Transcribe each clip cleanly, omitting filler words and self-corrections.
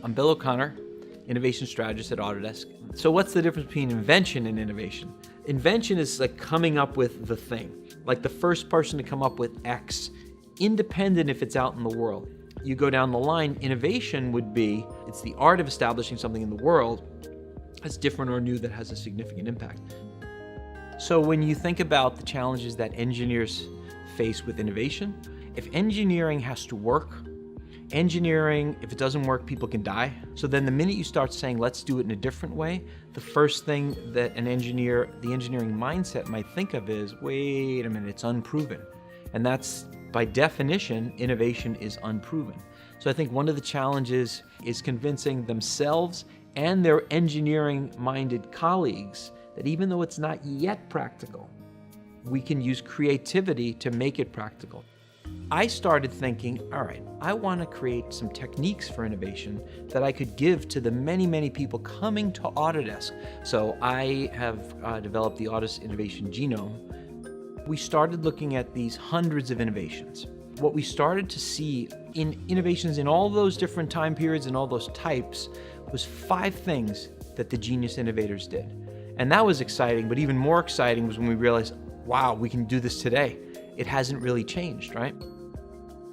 I'm Bill O'Connor, innovation strategist at Autodesk. So what's the difference between invention and innovation? Invention is like coming up with the thing, like the first person to come up with X, independent if it's out in the world. You go down the line, innovation would be, it's the art of establishing something in the world that's different or new that has a significant impact. So when you think about the challenges that engineers face with innovation, if engineering has to work, engineering, if it doesn't work, people can die. So then the minute you start saying, let's do it in a different way, the first thing that an engineer, the engineering mindset might think of is, wait a minute, it's unproven. And that's, by definition, innovation is unproven. So I think one of the challenges is convincing themselves and their engineering-minded colleagues that even though it's not yet practical, we can use creativity to make it practical. I started thinking, all right, I want to create some techniques for innovation that I could give to the many, many people coming to Autodesk. So I have developed the Autodesk Innovation Genome. We started looking at these hundreds of innovations. What we started to see in innovations in all those different time periods and all those types was 5 things that the genius innovators did. And that was exciting, but even more exciting was when we realized, wow, we can do this today. It hasn't really changed, right?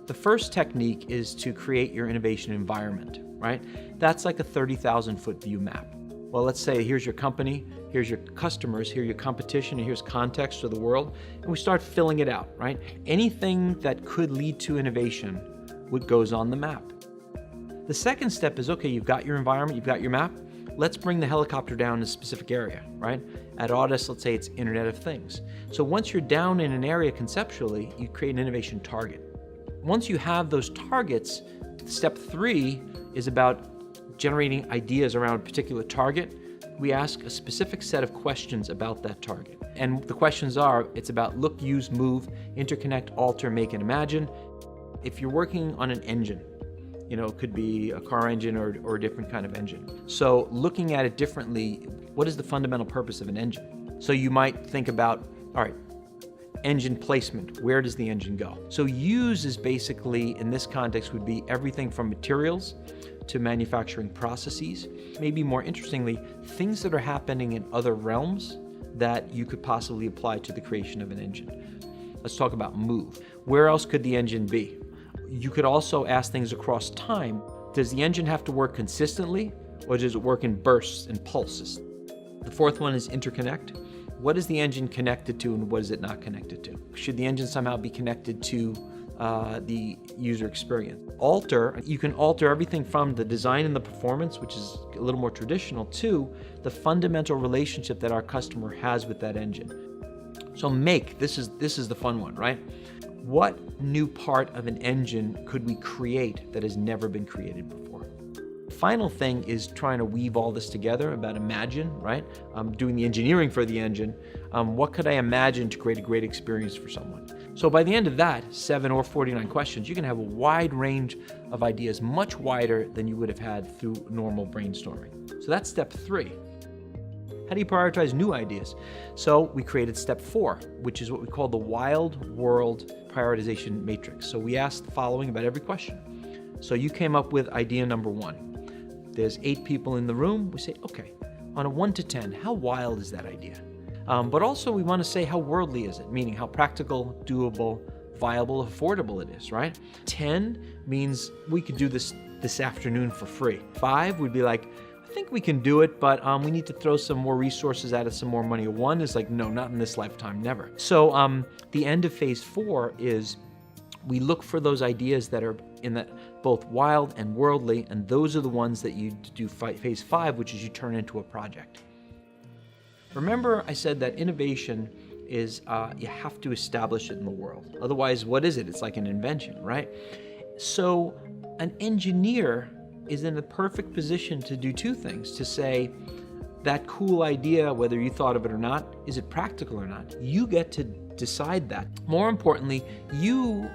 The first technique is to create your innovation environment, right? That's like a 30,000-foot view map. Well, let's say here's your company, here's your customers, here's your competition, and here's context of the world, and we start filling it out, right? Anything that could lead to innovation goes on the map. The second step is, okay, you've got your environment, you've got your map, let's bring the helicopter down in a specific area, right? At Autodesk, let's say it's Internet of Things. So once you're down in an area conceptually, you create an innovation target. Once you have those targets, step 3 is about generating ideas around a particular target. We ask a specific set of questions about that target. And the questions are, it's about look, use, move, interconnect, alter, make, and imagine. If you're working on an engine, it could be a car engine or a different kind of engine. So looking at it differently, what is the fundamental purpose of an engine? So you might think about, all right, engine placement, where does the engine go? So use is basically, in this context, would be everything from materials to manufacturing processes. Maybe more interestingly, things that are happening in other realms that you could possibly apply to the creation of an engine. Let's talk about move. Where else could the engine be? You could also ask things across time. Does the engine have to work consistently, or does it work in bursts and pulses? The fourth one is interconnect. What is the engine connected to and what is it not connected to? Should the engine somehow be connected to the user experience? Alter, you can alter everything from the design and the performance, which is a little more traditional, to the fundamental relationship that our customer has with that engine. So make, this is the fun one, right? What new part of an engine could we create that has never been created before? The final thing is trying to weave all this together about imagine, right? Doing the engineering for the engine. What could I imagine to create a great experience for someone? So by the end of that, 7 or 49 questions, you can have a wide range of ideas, much wider than you would have had through normal brainstorming. So that's step 3. How do you prioritize new ideas? So we created step 4, which is what we call the wild world prioritization matrix. So we asked the following about every question. So you came up with idea number 1. There's 8 people in the room. We say, okay, on a 1 to 10, how wild is that idea? But also we want to say how worldly is it, meaning how practical, doable, viable, affordable it is, right? 10 means we could do this afternoon for free. 5 would be like, I think we can do it, but we need to throw some more resources at it, some more money. 1 is like, no, not in this lifetime, never. So the end of phase 4 is we look for those ideas that are in that both wild and worldly, and those are the ones that you do phase 5, which is you turn into a project. Remember I said that innovation is you have to establish it in the world. Otherwise, what is it? It's like an invention, right? So an engineer is in the perfect position to do 2 things, to say that cool idea, whether you thought of it or not, is it practical or not? You get to decide that. More importantly,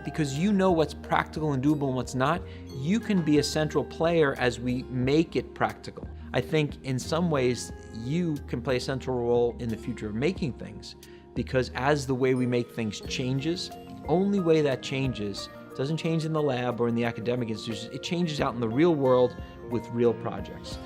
because you know what's practical and doable and what's not, you can be a central player as we make it practical. I think in some ways you can play a central role in the future of making things, because as the way we make things changes, only way that changes doesn't change in the lab or in the academic institutions. It changes out in the real world with real projects.